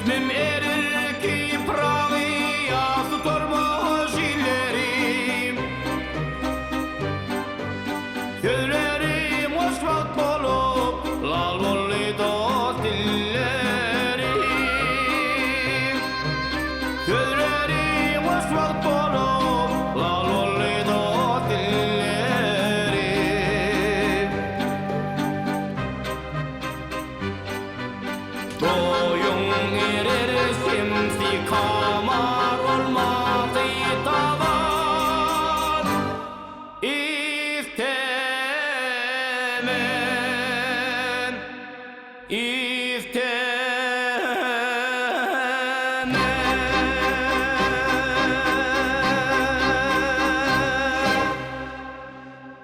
İsmim erir ki prağı yası tormuş illerim. Sözlerim hoş vakt bolup lal bolli dost dillerim. Sözlerim hoş vakt bolup lal bolli dost dillerim. Doyun erir simsi kamar olmadı tavan isteme.